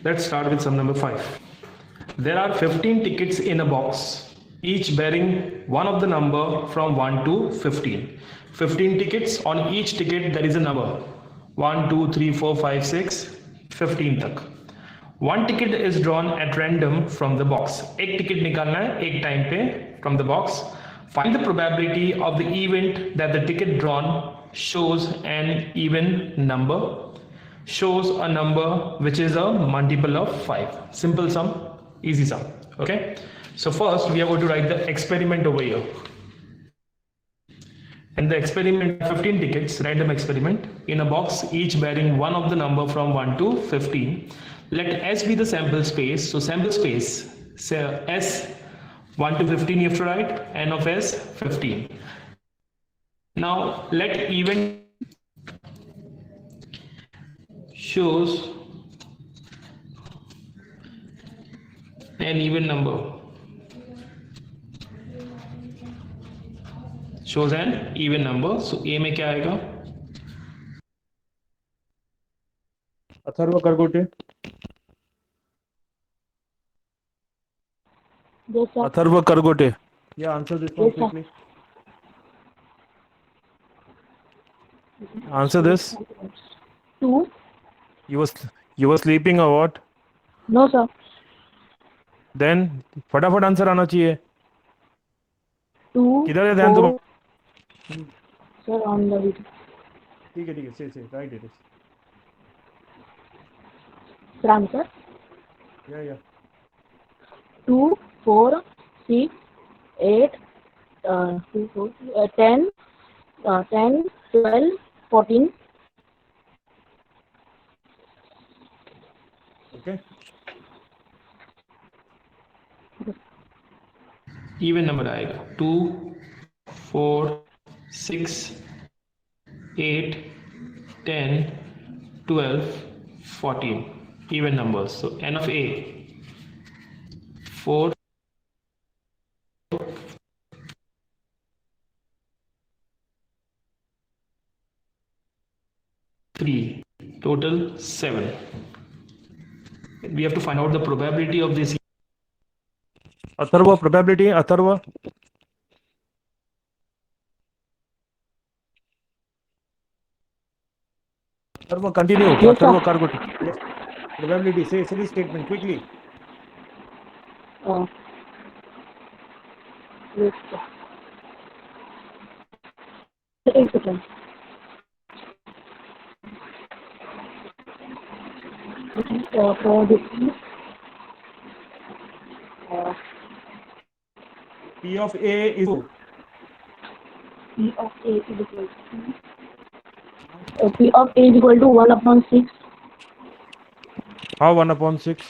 Let's start with sum number 5. There are 15 tickets in a box, each bearing one of the number from 1 to 15. 15 tickets, on each ticket there is a number 1, 2, 3, 4, 5, 6, 15 तक. One ticket is drawn at random from the box. एक ticket निकालना है एक time पे from the box. Find the probability of the event that the ticket drawn shows an even number, shows a number which is a multiple of 5. Simple sum, easy sum. Okay, so first we are going to write the experiment over here. And the experiment, 15 tickets, random experiment in a box, each bearing one of the number from 1 to 15. Let S be the sample space. So sample space, say S 1 to 15 you have to write, N of S 15. Now let event shows an even number, shows an even number. So A में क्या आएगा? Atharva Kargote. Yes, sir. Atharva Kargote. Yeah, answer this one Yes, sir. quickly. Answer this. 2. You were sleeping or what? No, sir. Then फटाफट answer आना चाहिए. 2. किधर है ध्यान 4. तुम? Sir, on the video. ठीक है से right it is. Sir, answer. या 2, 4, 6, 8, 2, 4, 10, 10, 12, 14. ओके. इवन नंबर आएगा 2, 4, 6, 8, 10, 12, 14. Even numbers. So n of A 4, 3, total 7. We have to find out the probability of this. Atharva, probability, Atharva. Atharva, continue. Yes, sir. Atharva, Kargoti. Yes. Probability, say this statement quickly. Yes, sir. 8 seconds. For this, P of A is P of A is equal to P of A is equal to 1 upon 6. how 1 upon 6?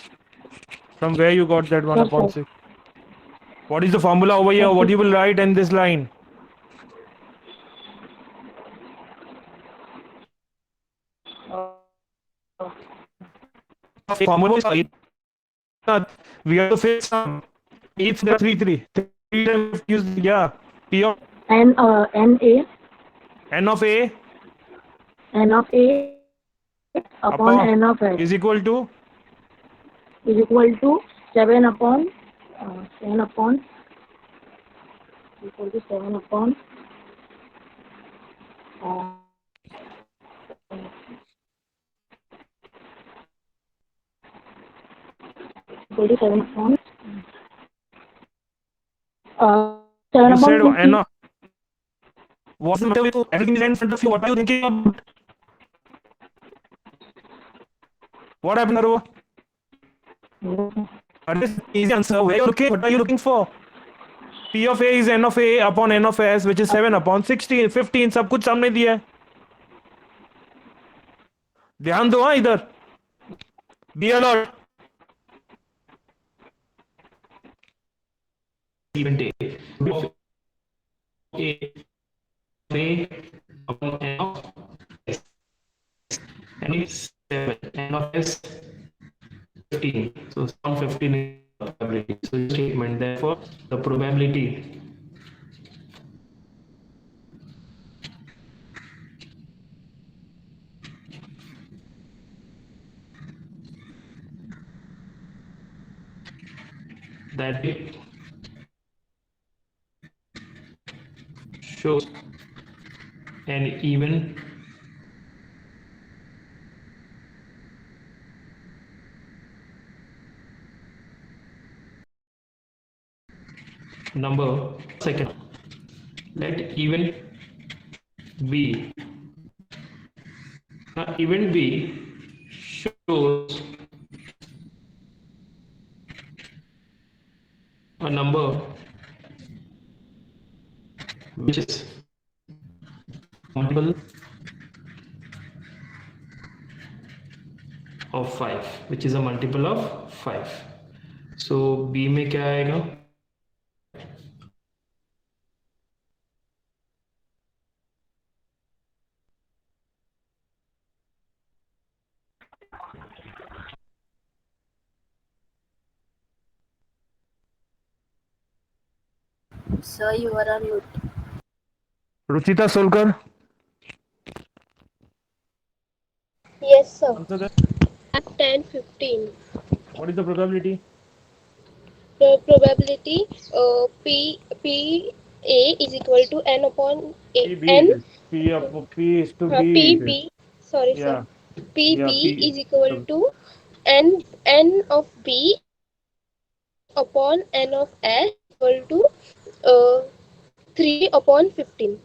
From where you got that 1 Yes, upon sir. 6? What is the formula over here? What you will write in this line? Formula we have to fix some. If there are 3 times use, yeah. P of N A N of A upon N of S is equal to 7 upon 7 upon equal to 7 upon equal to 7 upon 7 you said upon 50. N of what's the matter with you? Everything is in front of you. What are you thinking about? What happened, Arvo? This is easy answer. Where are you looking? What are you looking for? P of A is N of A upon N of S, which is 7 upon 16, 15. सब कुछ सामने दिया है. ध्यान दो हाँ इधर. Be alert. Event A. A upon N of S. N is 7. N of S 15. So sum 15 is probability. So statement. Therefore, the probability that it shows an even number. Second, let even b even b shows a number which is multiple of 5, which is a multiple of 5. So b में क्या आएगा? Sir, you are on mute. Ruchita Solkar, Yes, sir. answer that. At 10, 15. What is the probability? The probability P A is equal to N upon A. P B N it is. P is to B P it is. B. Sorry, sir. Yeah. P Yeah, B P. is equal to N of B upon N of S equal to 3 upon 15.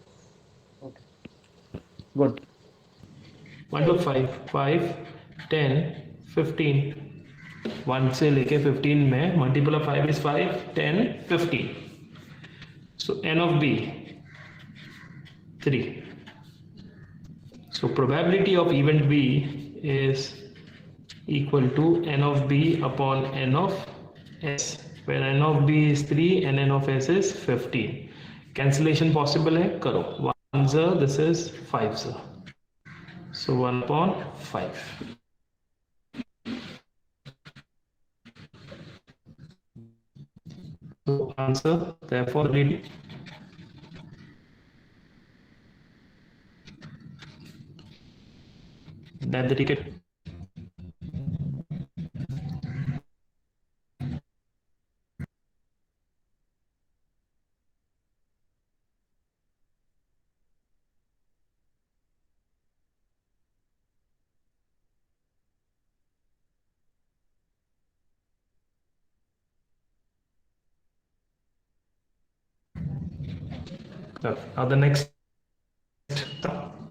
Okay. Good. 1 to 5, 5, 10, 15. 1 से लेके 15 में multiple of 5 is 5, 10, 15. So n of b 3. So probability of event b is equal to n of b upon n of s, where n of b is 3 and n of s is 15. Cancellation possible है, करो. 1 sir, this is 5 sir. So 1 upon 5. So answer, therefore, read that the ticket. Now the next,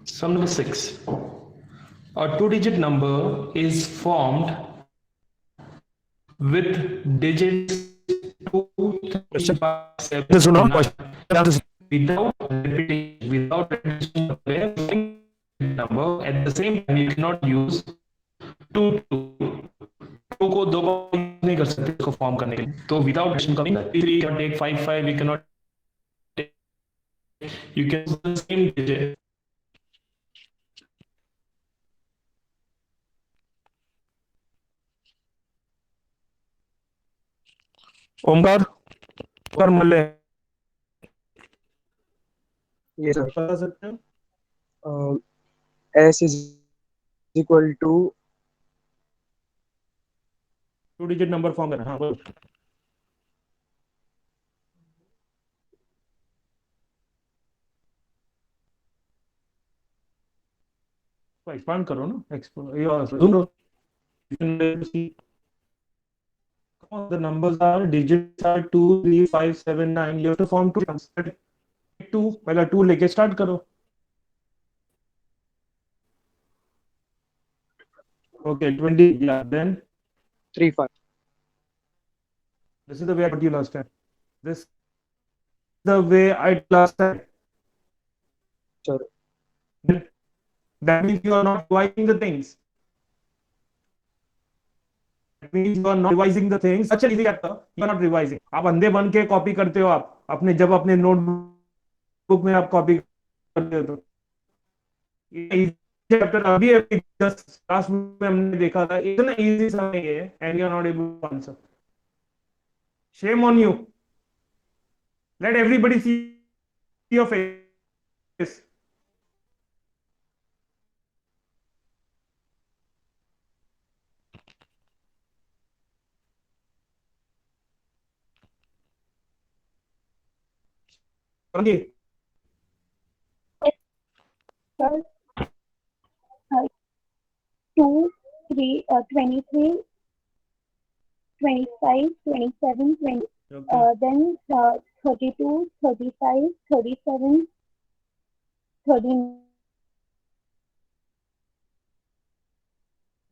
sum number 6. A two-digit number is formed with digits 2, 3, 5, 7, 9 without repetition of the number. At the same time, you cannot use 2 2 को 2 को नहीं कर सकते इसको form करने के लिए. तो without addition coming 3 can take 5 5, you cannot take, you can use the same digit. Omkar Omkar Malle ये सर बता सकते हो? S is equal to two digit number form करना. हाँ बोलो. एक्सपांड करो ना. ढूंढो. You can see the numbers are digits are 2, 3, 5, 7, 9. You have to form two. 2 पहला 2 लेके स्टार्ट करो. Okay, 20. Yeah, then 3 5. this is the way I put you last time. This is the way I did last time. Sir, That means you are not revising the things. That means you are not revising the things. अच्छा easy आता. You are not revising. आप अंधे बन के copy करते हो. आप अपने जब अपने नोटबुक में आप कॉपी करते हो तो चैप्टर अभी अभी जस्ट क्लास में हमने देखा था. इतना इजी सा नहीं है and you are not able to answer. Shame on you. Let everybody see your face. Sir, 2, 3, 23, 25, 27, 20. Okay. Then 32, 35, 37, 39.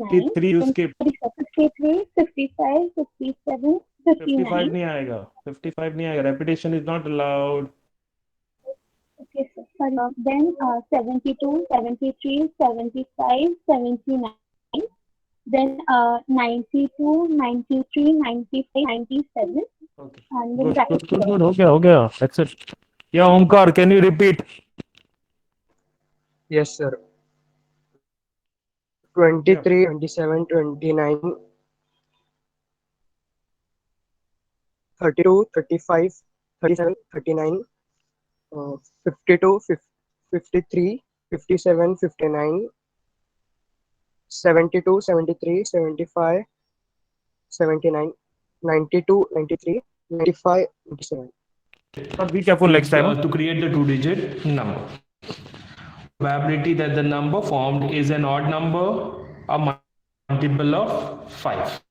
53 you Then skip. 53, 55, 57, 55 59. नहीं आएगा. 55 नहीं आएगा. Repetition is not allowed. Okay, sir. Sorry. Then 72, 73, 75, 79. Then 92, 93, 95, 97. Okay. And then Good. bracket Good. here. हो गया. That's it. Yeah, Omkar, can you repeat? Yes, sir. Yeah. 23, 27, 29, 32, 35, 37, 39, 52, 53, 57, 59, 72, 73, 75, 79, 92, 93, 95, 97. But be careful next time. To create the two-digit number. Probability that the number formed is an odd number, a multiple of 5.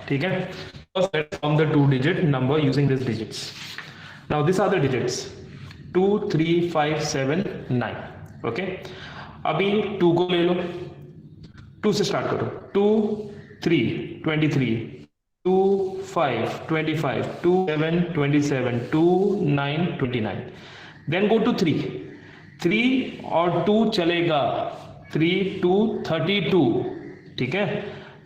ठीक है? First, let's form the two-digit number using these digits. Now, these are the digits: 2, 3, 5, 7, 9. Okay? अभी 2 को ले लो. 2 से start करो. 2, 3, 23. 2, 5, 25. 2, 7, 27. 2, 9, 29. Then go to 3. 3 और 2 चलेगा. 3, 2, 32. ठीक है?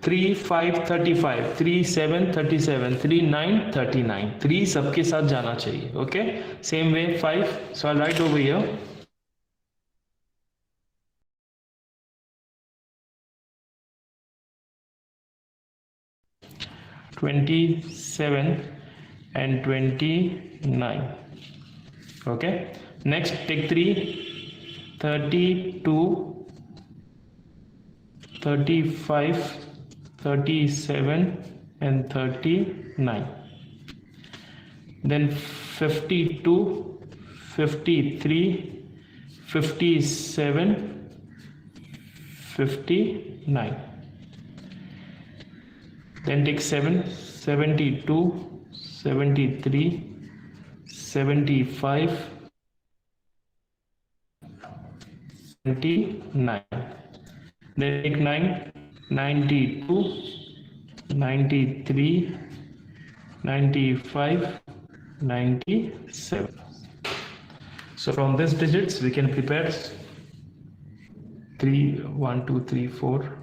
3, 5, 35. 3, 7, 37. 3, 9, 39. 3 सबके साथ जाना चाहिए. Okay? Same way 5. So I'll write over here. (27) and 29. Okay, next take 3, 32, 35, 37 and 39. Then 52, 53, 57, 59. Then take 7, 72, 73, 75, 79. Then take 9, 92, 93, 95, 97. So from these digits we can prepare 3, 1, 2, 3, 4,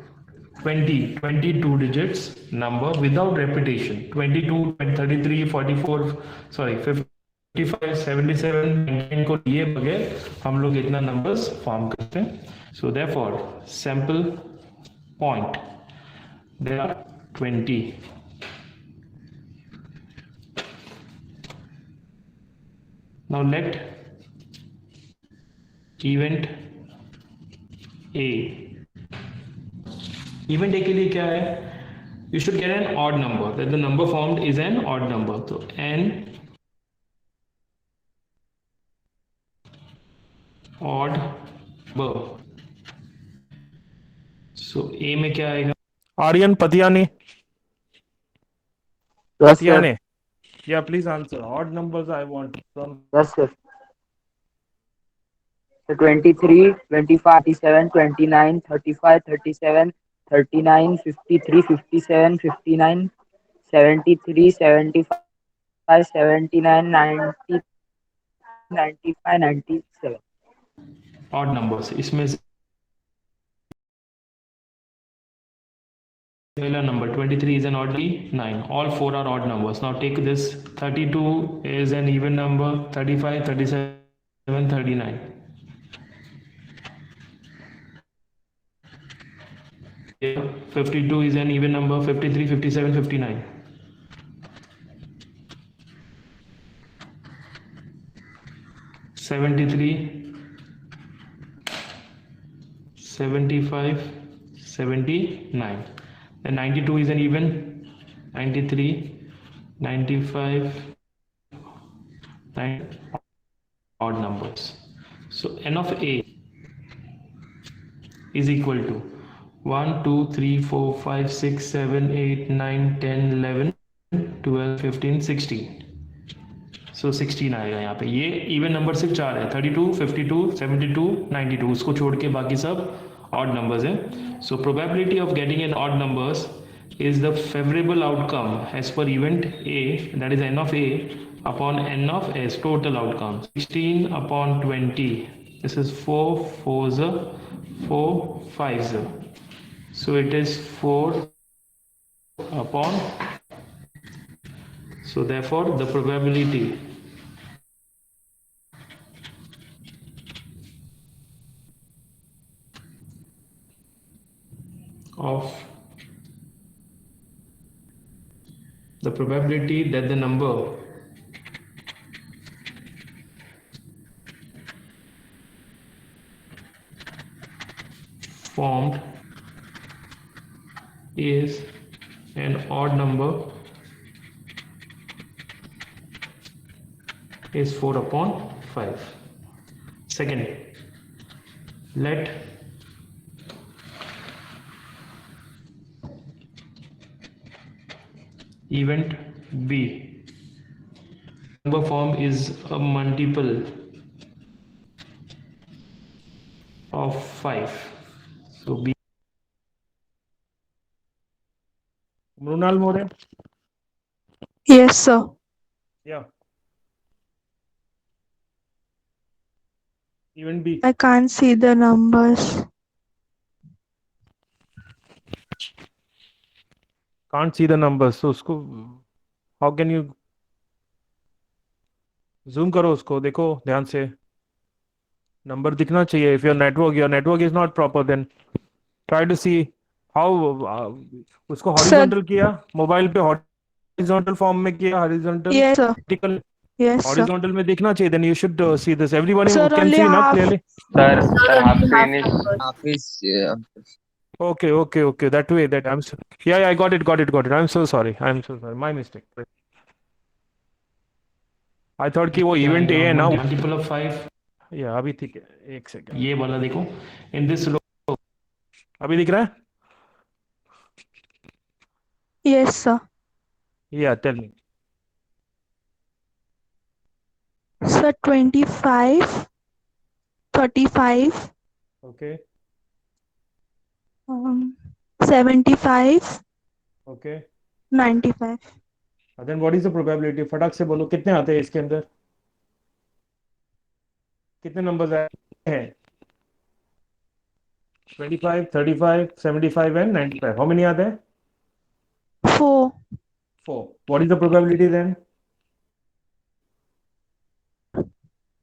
20, 22 digits number without repetition. 22, 33, 44, sorry, 55, 77, 19 को लिए बगैर हम लोग इतना numbers form करते हैं. So therefore, sample point, there are 20. Now let event A. Event A के लिए क्या है? You should get an odd number. That the number formed is an odd number. So n odd number. So A में क्या आएगा? Aryan Patiani. Yes, sir. Patiani. Yeah, please answer. Odd numbers I want from. Yes, sir. So 23, 25, 27, 29, 35, 37, 39, 53, 57, 59, 73, 75, 79, 90, 95, 97. Odd numbers. इसमें से पहला number 23 is an odd number. 9. All 4 are odd numbers. Now take this. 32 is an even number. 35, 37, 39. Yeah, 52 is an even number. 53, 57, 59. 73, 75, 79. Then 92 is an even. 93, 95, 9 odd numbers. So n of a is equal to 1 2 3 4 5 6 7 8 9 10 11 12 15 16. सो 16 आएगा यहाँ पे. ये even number सिर्फ 4 है, 32 52 72 92, उसको छोड़ के बाकी सब ऑड नंबर्स हैं. So probability of getting an odd numbers is the favorable outcome as per event A, that is n of A upon n of S, total outcome 16 upon 20. This is 4 4s 4 5s, so it is 4 upon, so therefore the probability of that the number formed is an odd number is 4 upon 5. Second, let event B number form is a multiple of 5. So B. Mrunal More? Yes, sir. Yeah. Event B. I can't see the numbers. Can't see the numbers, so उसको how can you zoom करो, उसको देखो ध्यान से, number दिखना चाहिए. If your network is not proper, then try to see how उसको horizontal किया, मोबाइल पे horizontal form में किया, horizontal Yes, sir. vertical, Yes, sir. horizontal में दिखना चाहिए. Then you should see this. Everybody Sir, can only see now half. clearly. Sir, half screen is half is Okay. That way. That I'm. Yeah. I got it. I'm so sorry. My mistake. I thought कि वो event A है ना. Multiple of 5. Yeah. अभी ठीक है. एक second. ये वाला देखो. In this row. अभी दिख रहा है? Yes, sir. Yeah. Tell me. Sir, 25, 35, Okay. 75, Okay. 95. Then what is the probability? फटाक से बोलो कितने आते हैं इसके अंदर? कितने numbers हैं? 25, 35, 75 and 95. How many आते हैं? 4. 4. What is the probability then?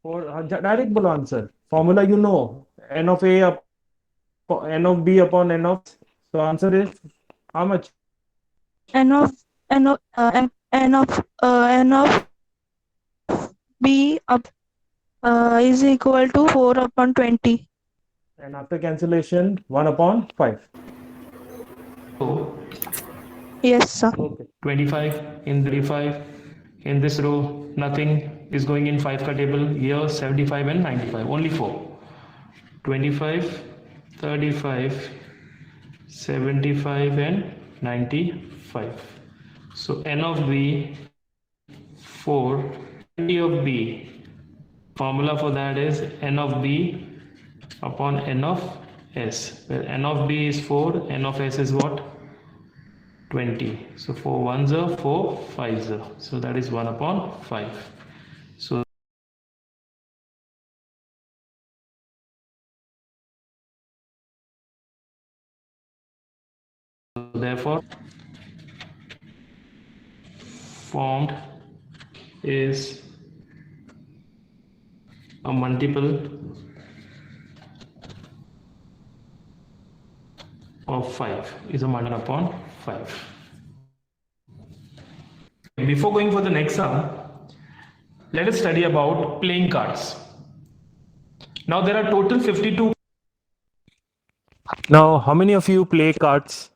4. Direct बोलो answer. Formula you know. N of A upon N of B upon N of. So answer is how much? N of B up is equal to 4 upon 20. And after cancellation, 1 upon 5. So Yes, sir. okay. 25 in 35. In this row, nothing is going in 5 ka table. Here 75 and 95. Only 4. 25, 35, 75 and 95. So n of B 4, 20 of B. Formula for that is n of B upon n of S, where n of B is 4, n of S is what? 20. So 4 1s are 4 5s are. So that is 1 upon 5. So therefore formed is a multiple of 5, is a multiple upon 5. Before going for the next sum, let us study about playing cards. Now there are total 52. Now how many of you play cards?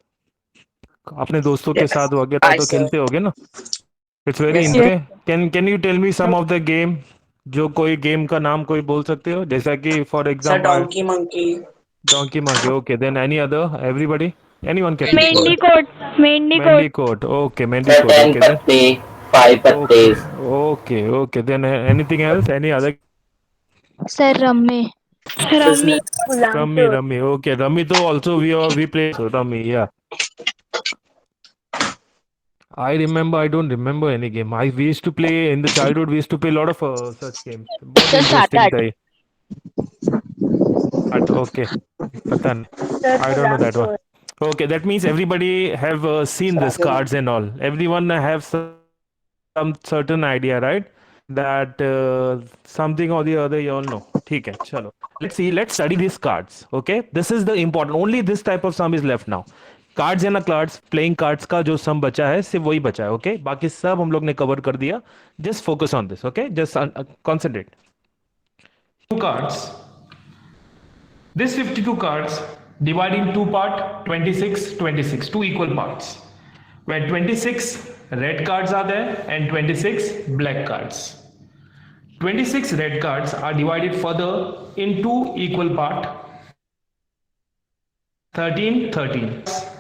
अपने दोस्तों के साथ वगैरह तो खेलते होगे ना? It's very Yes, interesting. Can you tell me some of the game? जो कोई गेम का नाम कोई बोल सकते हो, जैसा कि for Sir, example Donkey Monkey. Donkey monkey. Okay, then any other, everybody, anyone can. Mendicote. Mendicote. Mendikot. Okay, Sir, mendikot. 10 okay then. patti, 5 okay. pattis. Okay. Okay then anything else, any other. Sir, Ramme. Rummy. Rummy. Rummy. Okay, rummy तो also we play rummy. Yeah, I remember. I don't remember any game. We used to play in the childhood. We used to play a lot of such games. बहुत Sir, interesting Satat. था ये. Okay, पता नहीं. I don't know that one. Okay, that means everybody have seen these cards and all. Everyone have some certain idea, right? That something or the other you all know. ठीक है, चलो. Let's see. Let's study these cards. Okay, this is the important. Only this type of sum is left now. Cards and cards, playing cards का जो सम बचा है सिर्फ वही बचा है. ओके, बाकी सब हम लोग ने कवर कर दिया. Just focus on this. Okay, just concentrate. To cards. This 52 cards divide in two part, 26, 26, two equal parts, where 26 red cards are there and 26 black cards. 26 red cards are divided further in two equal part, 13, 13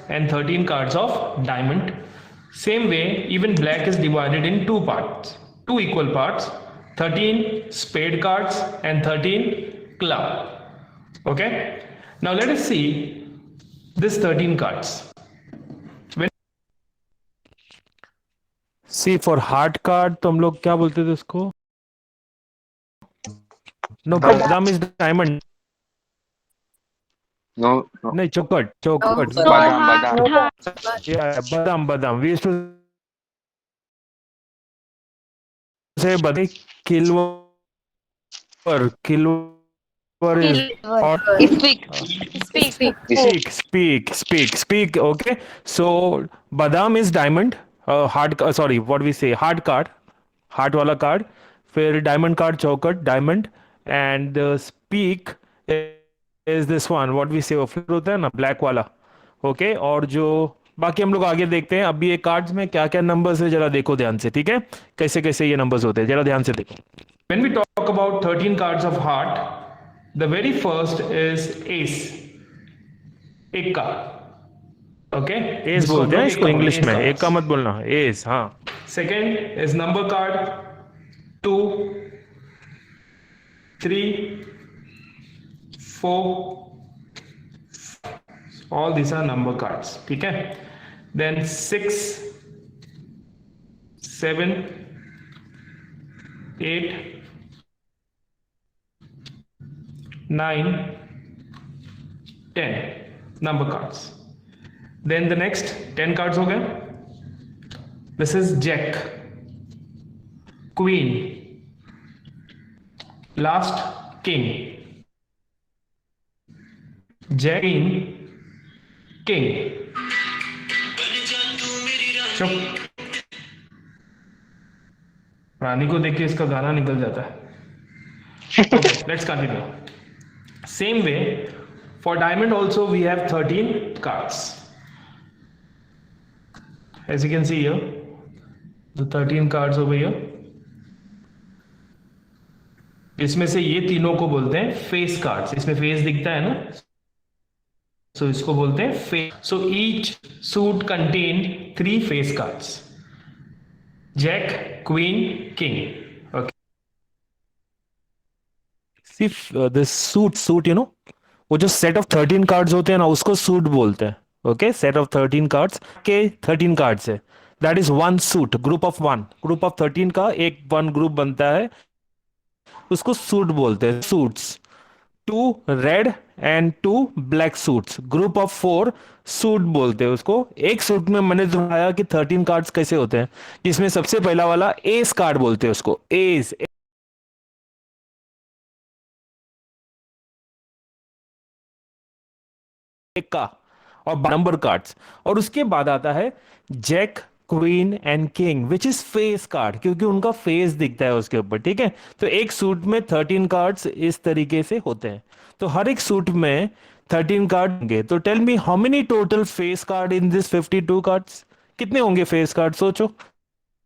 and 13 cards of diamond. Same way, even black is divided in two parts, two equal parts, 13 spade cards and 13 club. Okay, now let us see this 13 cards. See, for heart card तो हम लोग क्या बोलते थे उसको? No, badam is diamond. No, no. नहीं, चौकट. Badam, badam. Yeah, badam. We used to say badam. Kilwer is or speak. Okay, so badam is diamond. What we say, hard card, heart वाला card. फिर diamond card, चौकट, diamond, and speak is this one. What we say, वो फिर होता है ना black वाला. Okay, और जो बाकी हम लोग आगे देखते हैं. अभी ये कार्ड्स में क्या क्या नंबर्स है जरा देखो ध्यान से. ठीक है, कैसे कैसे ये नंबर्स होते हैं जरा ध्यान से देखो. When we talk about 13 cards of heart, the very first is ace, एक का. ओके, एस बोलते हैं इसको इंग्लिश में. एक का मत बोलना, एस. हाँ. Second is number card 2, 3, 4. All these are number cards. ठीक है. Then 6, 7, 8, 9, 10 number cards. Then the next 10 cards हो गए. This is Jack, Queen, last King. Jack, Queen, King. चुप. रानी को देख के इसका गाना निकल जाता है. Okay, let's continue. Same way, for diamond also we have 13 cards. As you can see here, the 13 cards over here. इसमें से ये तीनों को बोलते हैं फेस कार्ड्स. इसमें फेस दिखता है ना, सो इसको बोलते हैं face. So each suit contain 3 face cards. Jack, queen, king. Okay, see this suit you know, वो जो सेट ऑफ 13 कार्ड्स होते हैं ना उसको सूट बोलते हैं. ओके, सेट ऑफ 13 कार्ड्स के 13 कार्ड्स है. That is one suit, group of 1. Group of 13 का एक वन ग्रुप बनता है, उसको सूट बोलते हैं. Suits 2 red and 2 black suits, group of 4 suit बोलते हैं उसको. एक सूट में मैंने दिखाया कि 13 कार्ड्स कैसे होते हैं, जिसमें सबसे पहला वाला एस कार्ड बोलते हैं उसको. एस एक का, और नंबर कार्ड्स. और उसके बाद आता है jack, queen and king, which is face card, क्योंकि उनका फेस दिखता है उसके ऊपर. ठीक है, तो एक सूट में 13 कार्ड्स इस तरीके से होते हैं. तो हर एक सूट में 13 कार्ड होंगे. तो tell me how many total face card in this 52 cards. कितने होंगे फेस कार्ड, सोचो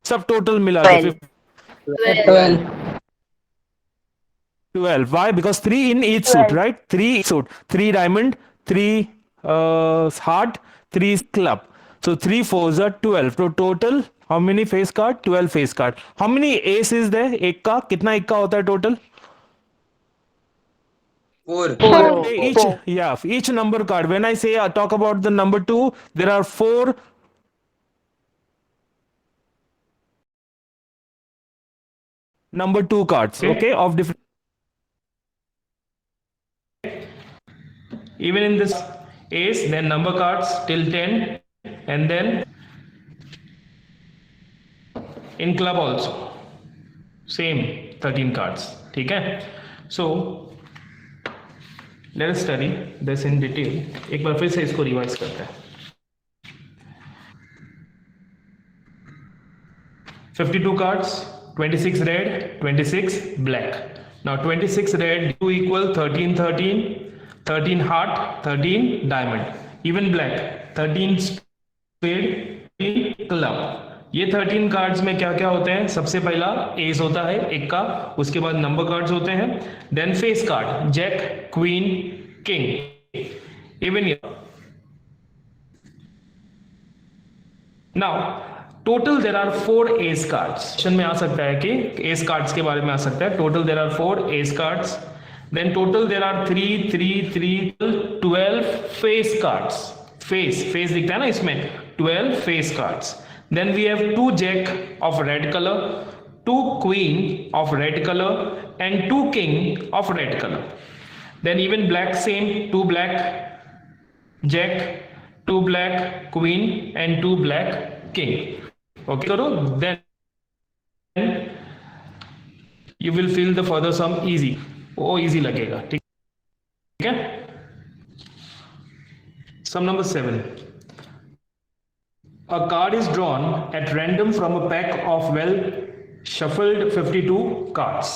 सब टोटल मिला के. 12. 12. Why? Because 3 in each suit, 12. right? 3 each suit. 3 diamond, 3 heart, 3 club. So 3 fours are 12. So total, how many face card? 12 face card. How many ace is there? एक का कितना एक का होता है total? Four. Four. Each, yeah, each number card. When I say talk about the number 2, there are 4 number 2 cards, okay, of different. Even in this ace, then number cards till 10, and then in club also same 13 cards. ठीक है? So let us study this in detail. एक बार फिर से इसको revise करते हैं. 52 cards, 26 red, 26 black. Now 26 red, 2 equal 13, 13, 13 heart, 13 diamond. Even black, 13 spade, 13 club. ये 13 cards में क्या क्या होते हैं? सबसे पहला एस होता है एक का, उसके बाद नंबर कार्ड्स होते हैं, then face card jack, queen, king. Even now total there are 4 ace cards. Question में आ सकता है कि एस कार्ड्स के बारे में आ सकता है. Total there are 4 ace cards. Then total there are 3 3 3 12 face cards. Face दिखता है ना इसमें, 12 face cards. Then we have 2 jack of red color, 2 queen of red color, and 2 king of red color. Then even black same, 2 black jack, 2 black queen, and 2 black king. Okay, करो. Then you will feel the further sum easy. वो easy लगेगा. ठीक है? Sum number 7. A card is drawn at random from a pack of well shuffled 52 cards.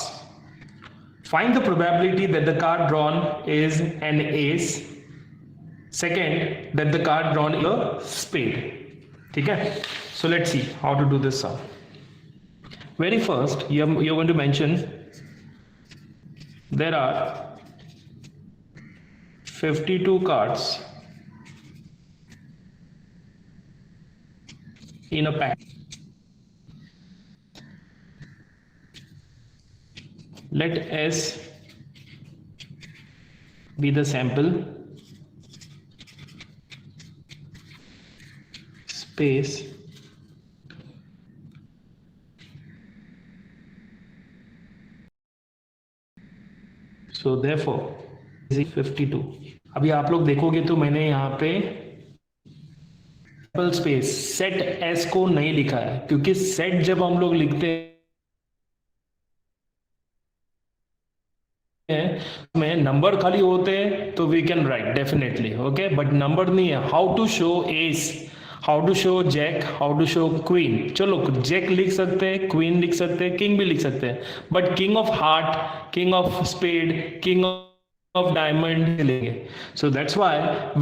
Find the probability that the card drawn is an ace. Second, that the card drawn is a spade. Okay? So let's see how to do this sum. Very first, you're going to mention there are 52 cards in a pack. Let S be the sample space so therefore 52. अभी आप लोग देखोगे तो मैंने यहाँ पे space set S को नहीं लिखा है, क्योंकि सेट जब हम लोग लिखते हैं में नंबर खाली होते हैं तो we can write definitely, okay, but number नहीं है. How to show ace, how to show jack, how to show queen. चलो जैक लिख सकते हैं, क्वीन लिख सकते हैं, किंग भी लिख सकते हैं, but king of heart, king of spade, king of diamond लेंगे. So that's why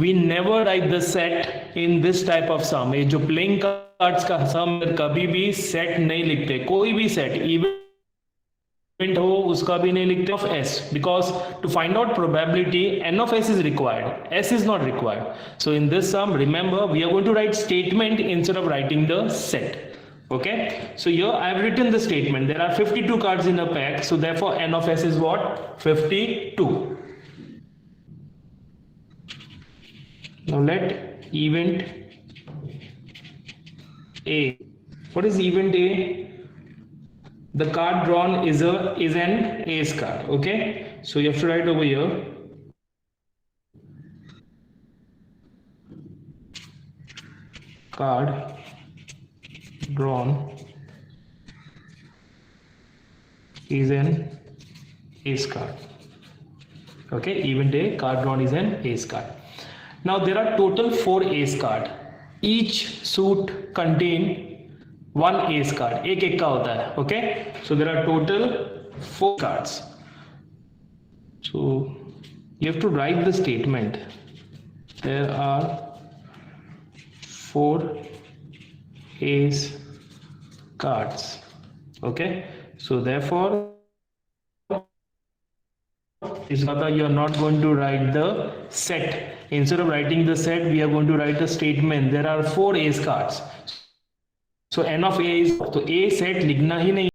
we never write the set in this type of sum. ये जो playing cards का sum कभी भी set नहीं लिखते, कोई भी set event हो उसका भी नहीं लिखते of s, because to find out probability n of s is required, s is not required. So in this sum, remember, we are going to write statement instead of writing the set. Okay, so here I have written the statement. There are 52 cards in a pack, so therefore n of s is what? 52. Now let event A. What is event A? The card drawn is an ace card. Okay, so you have to write over here card drawn is an ace card. Okay, event A, card drawn is an ace card. Now there are total 4 ace card. Each suit contain 1 ace card. एक का होता है. Okay, so there are total 4 cards. So you have to write the statement. There are 4 ace cards. Okay, so therefore is rather you are not going to write the set. Instead of writing the set, we are going to write a statement. There are 4 ace cards. So n of a is, तो a set लिखना ही नहीं